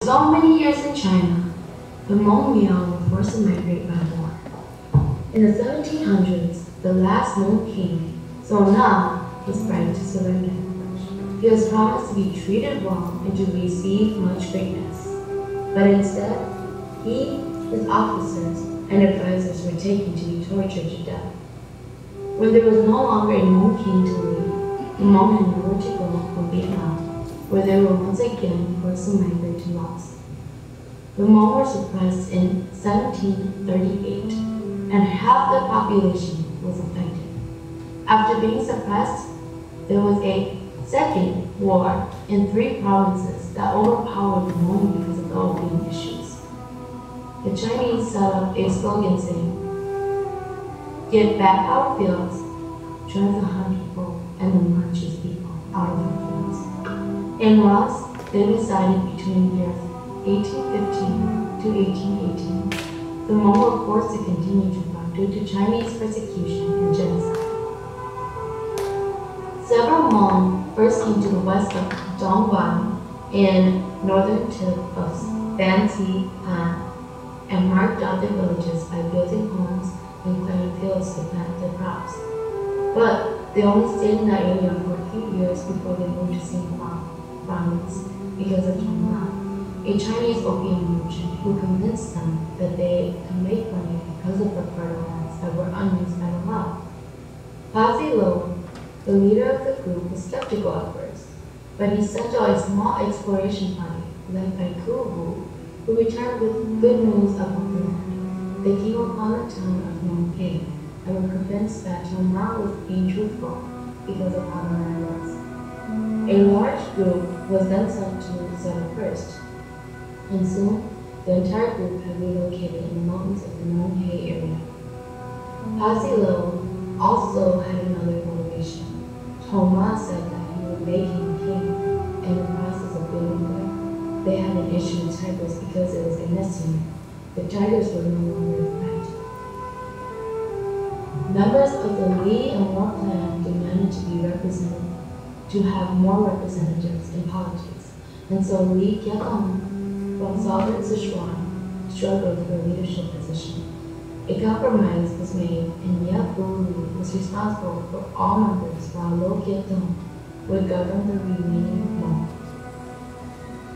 So many years in China, the Hmong were forced to migrate by war. In the 1700s, the last Hmong king, Song Na, was bribed to surrender. He was promised to be treated well and to receive much greatness. But instead, he, his officers, and advisors were taken to be tortured to death. When there was no longer a Hmong king to lead, the Hmong had nowhere to go from Vietnam, where they were once again forced to migrate to Laos. The Hmong were suppressed in 1738, and half the population was affected. After being suppressed, there was a second war in 3 provinces that overpowered the Hmong because of the opium issues. The Chinese set up a slogan saying, "Get back our fields, drive the Han people and the Manchus people out of our fields." In Laos, they resided between years 1815 to 1818. The Hmong were forced to continue to run due to Chinese persecution and genocide. Several Hmong first came to the west of Dongguan and northern tip of Ban Si Pan and marked out their villages by building homes and clearing fields to plant their crops. But they only stayed in that area for a few years before they moved to Xinjiang province because of Zhong Na, a Chinese opium merchant who convinced them that they could make money because of the fertile lands that were unused by the Lao. Pazi Lo, the leader of the group, was skeptical at first, but he sent out a small exploration party led by Ku Wu, who returned with good news about the land. They came upon the town of Phnom Penh and were convinced that Zhong Na was being truthful because of how the land was. A large group was then sent to settle first, and soon the entire group had relocated in the mountains of the Nong He area. Pazi Lo also had another motivation. Zhong Na said that he would make him king, and in the process of being there, they had an issue with tigers because it was a misdemeanor. The tigers were no longer a threat. Members of the Li and War clan demanded to have more representatives in politics, and so Li Keqiang from southern Sichuan struggled for a leadership position. A compromise was made, and Ye Fu was responsible for all members, while Lo Keqiang would govern the remaining Hmong.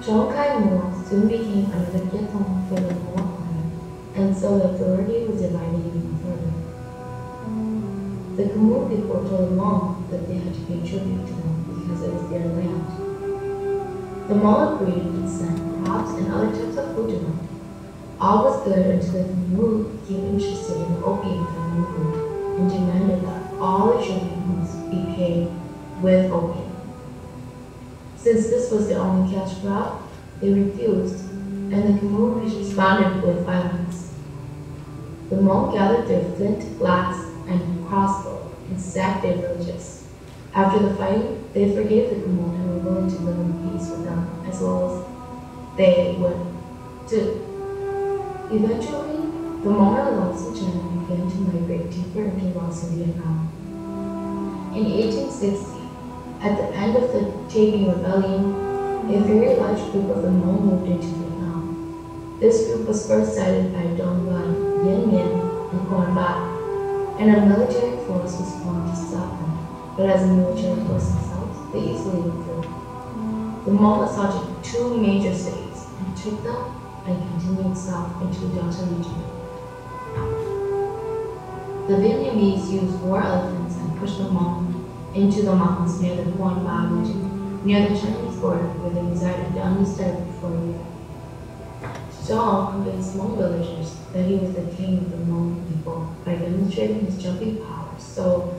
Zhong Kai Mo soon became another Keqiang for the Hmong clan, and so the authority was divided even further. The Khmu people told Hmong that they had to pay tribute to them because it was their land. The Hmong agreed and sent crops and other types of food to them. All was good until the Khmu became interested in the opium from the Khmu and demanded that all the tribute must be paid with opium. Since this was the only cash crop, they refused, and the Khmu responded with violence. The Hmong gathered their flint, glass, and crossbow and sacked their villages. After the fighting, they forgave the Khmu and were willing to live in peace with them, as well as they would too. Eventually, the Hmong and Laos in China began to migrate deeper into Laos and Vietnam. In 1860, at the end of the Taiping Rebellion, a very large group of the Hmong moved into Vietnam. This group was first sighted by Dong Nguyen, Yen Min, and Quan Bat, and a military force was formed to stop them. But as a military force themselves, they easily withdrew. The Hmong assaulted 2 major cities and took them and continued south into the Delta region. The Vietnamese used war elephants and pushed the Hmong into the mountains near the Huan Ba region, near the Chinese border where they resided undisturbed for a year. Zhao convinced Hmong villagers that he was the king of the Hmong people by demonstrating his jumping powers. So,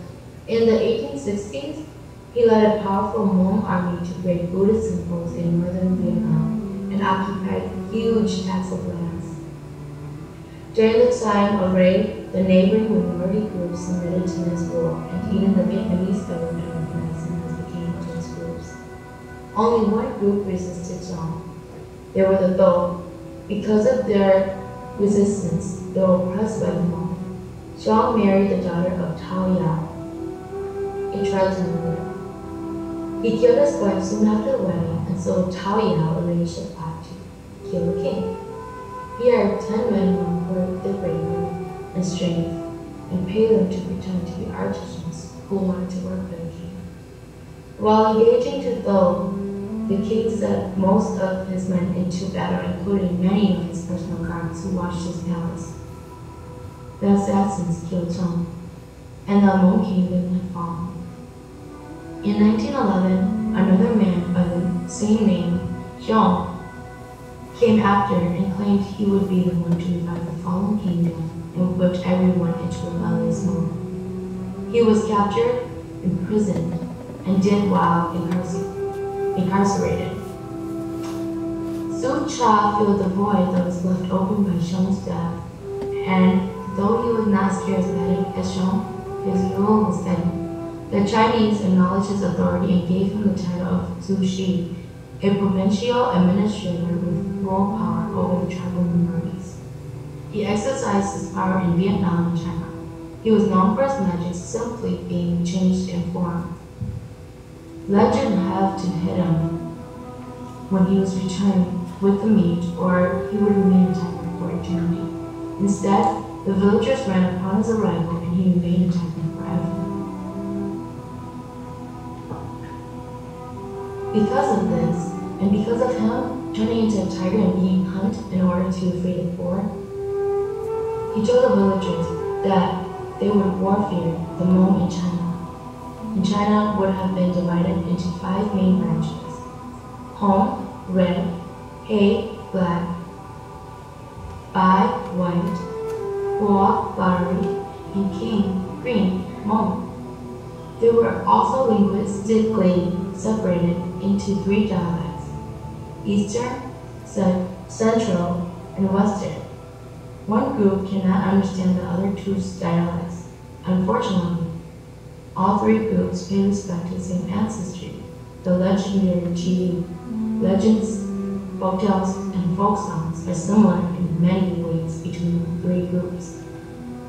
in the 1860s, he led a powerful Hmong army to break Buddhist symbols in northern Vietnam and occupied huge tracts of lands. During the time of raid, the neighboring minority groups submitted to his rule, and even the Vietnamese government recognized him as the king of those groups. Only one group resisted Zhang. They were the Tho. Because of their resistance, they were oppressed by the Hmong. Zhang married the daughter of Tao Yao, a tribesman leader. He killed his wife soon after the wedding, and so Tao Yao arranged a plot to kill the king. He hired 10 men known for their bravery and strength and paid them to pretend to be artisans who wanted to work for the king. While engaging to Tho, the king sent most of his men into battle, including many of his personal guards who watched his palace. The assassins killed Cheng, and the Hmong kingdom had fallen. In 1911, another man by the same name, Xiong, came after and claimed he would be the one to revive the fallen kingdom and whipped everyone into rebellious mode. He was captured, imprisoned, and did while incarcerated. Su Cha filled the void that was left open by Xiong's death, and though he was not as charismatic as Xiong, his rule was steady. The Chinese acknowledged his authority and gave him the title of Zhu Shi, a provincial administrator with full power over the tribal minorities. He exercised his power in Vietnam and China. He was known for his magic simply being changed in form. Legend have to hit him when he was returned with the meat, or he would remain a tiger for eternity. Instead, the villagers ran upon his arrival and he remained a tiger forever. Because of this, and because of him turning into a tiger and being hunted in order to free the poor, he told the villagers that they would warfare the Hmong in China. And China would have been divided into 5 main branches: Hong, red; He, black; Bai, white; Hua, flowery; and King, green, Hmong. They were also linguistically separated into 3 dialects: Eastern, Central, and Western. One group cannot understand the other 2's dialects. Unfortunately, all 3 groups pay respect to the same ancestry. The legendary Qi legends, folktales, and folk songs are similar in many ways between the 3 groups.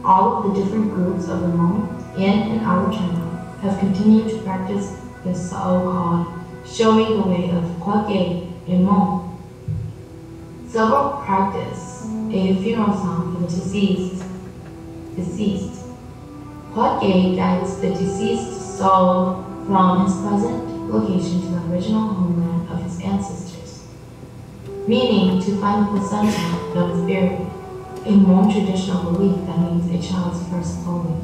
All of the different groups of the Hmong in and out of China have continued to practice the so-called showing the way of Huage in Hmong. Several practice a funeral song for the deceased. Huage guides the deceased soul from his present location to the original homeland of his ancestors, meaning to find the placenta that was buried, a Hmong traditional belief that means a child's first holy.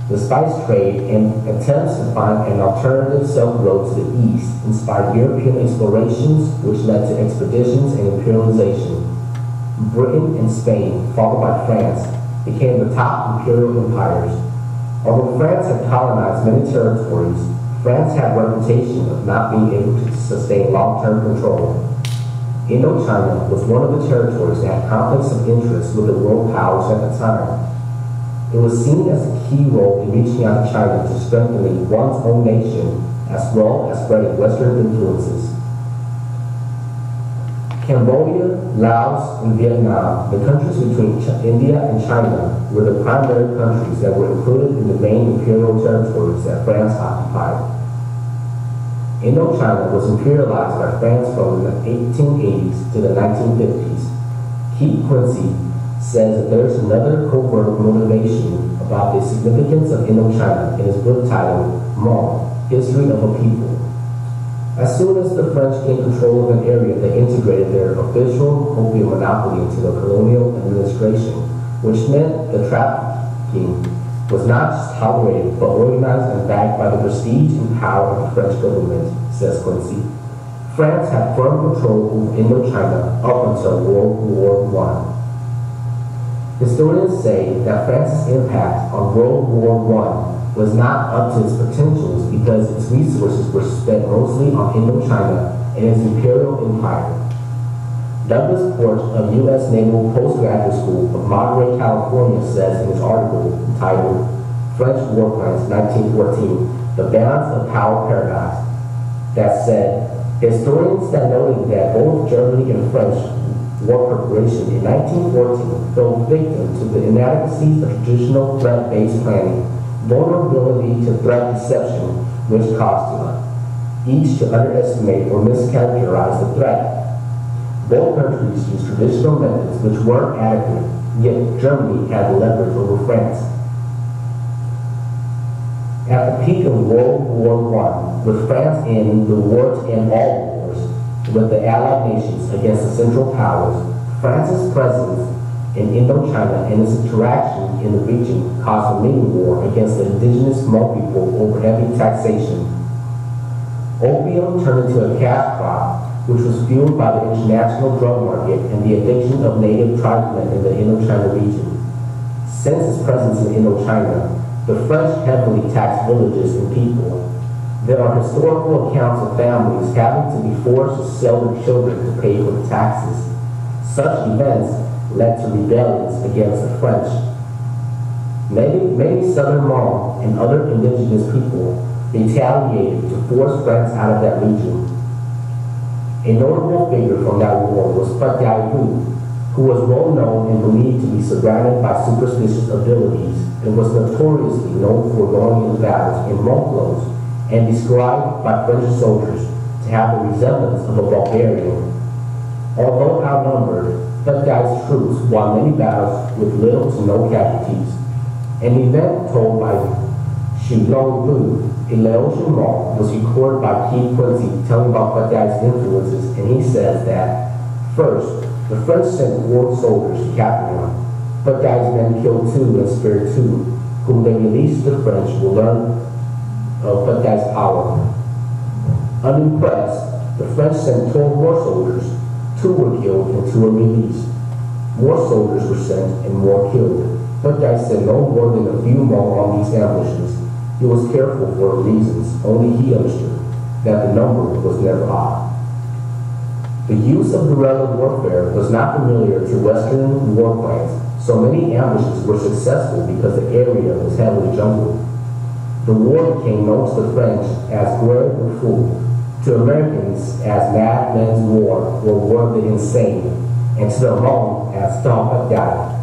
The spice trade and attempts to find an alternative Silk Road to the east inspired European explorations, which led to expeditions and imperialization. Britain and Spain, followed by France, became the top imperial empires. Although France had colonized many territories, France had a reputation of not being able to sustain long-term control. Indochina was one of the territories that had conflicts of interest with the world powers at the time. It was seen as a key role in reaching out to China to strengthening one's own nation as well as spreading Western influences. Cambodia, Laos, and Vietnam, the countries between India and China, were the primary countries that were included in the main imperial territories that France occupied. Indochina was imperialized by France from the 1880s to the 1950s. Keith Quincy says that there is another covert motivation about the significance of Indochina in his book titled Hmong, History of a People. As soon as the French gained control of an area, they integrated their official opium monopoly into the colonial administration, which meant the trafficking was not just tolerated, but organized and backed by the prestige and power of the French government, says Quincy. France had firm control over Indochina up until World War I. Historians say that France's impact on World War I was not up to its potentials because its resources were spent mostly on Indochina and its imperial empire. Douglas Porch of U.S. Naval Postgraduate School of Monterey, California says in his article entitled French Warplanes 1914, The Balance of Power Paradox, that said, historians that noted that both Germany and French war preparation in 1914 fell victim to the inadequacies of traditional threat-based planning, vulnerability to threat deception, which caused each to underestimate or mischaracterize the threat. Both countries used traditional methods which weren't adequate, yet Germany had leverage over France. At the peak of World War I, with France in the war to end all wars with the Allied nations against the Central Powers, France's presence in Indochina and its interaction in the region caused a mini war against the indigenous Hmong people over heavy taxation. Opium turned into a cash crop, which was fueled by the international drug market and the addiction of native tribesmen in the Indochina region. Since its presence in Indochina, the French heavily taxed villages and people. There are historical accounts of families having to be forced to sell their children to pay for the taxes. Such events led to rebellions against the French. Many Southern Hmong and other indigenous people retaliated to force France out of that region. A notable figure from that war was Phut Dai Hu, who was well known and believed to be surrounded by superstitious abilities and was notoriously known for going into battles in monk clothes and described by French soldiers to have the resemblance of a barbarian. Although outnumbered, Phut Dai's troops won many battles with little to no casualties. An event told by Xu Long Bu, a Laotian monk, was recorded by Keith Quincy telling about Phut Dai's influences, and he says that, first, the French sent 4 soldiers to capture him. Phut Dai's men killed 2 and spared 2, whom they released to the French will learn of Phut Dai's power. Unimpressed, the French sent 12 more soldiers. 2 were killed and 2 were released. More soldiers were sent and more killed. Phut Dai sent no more than a few more on these ambushes. He was careful for reasons only he understood, that the number was never odd. The use of guerrilla warfare was not familiar to Western war plans, so many ambushes were successful because the area was heavily jungled. The war became known to the French as Guerre du Fou, to Americans as Mad Men's War or War of the Insane, and to the Hmong as Phut Dai.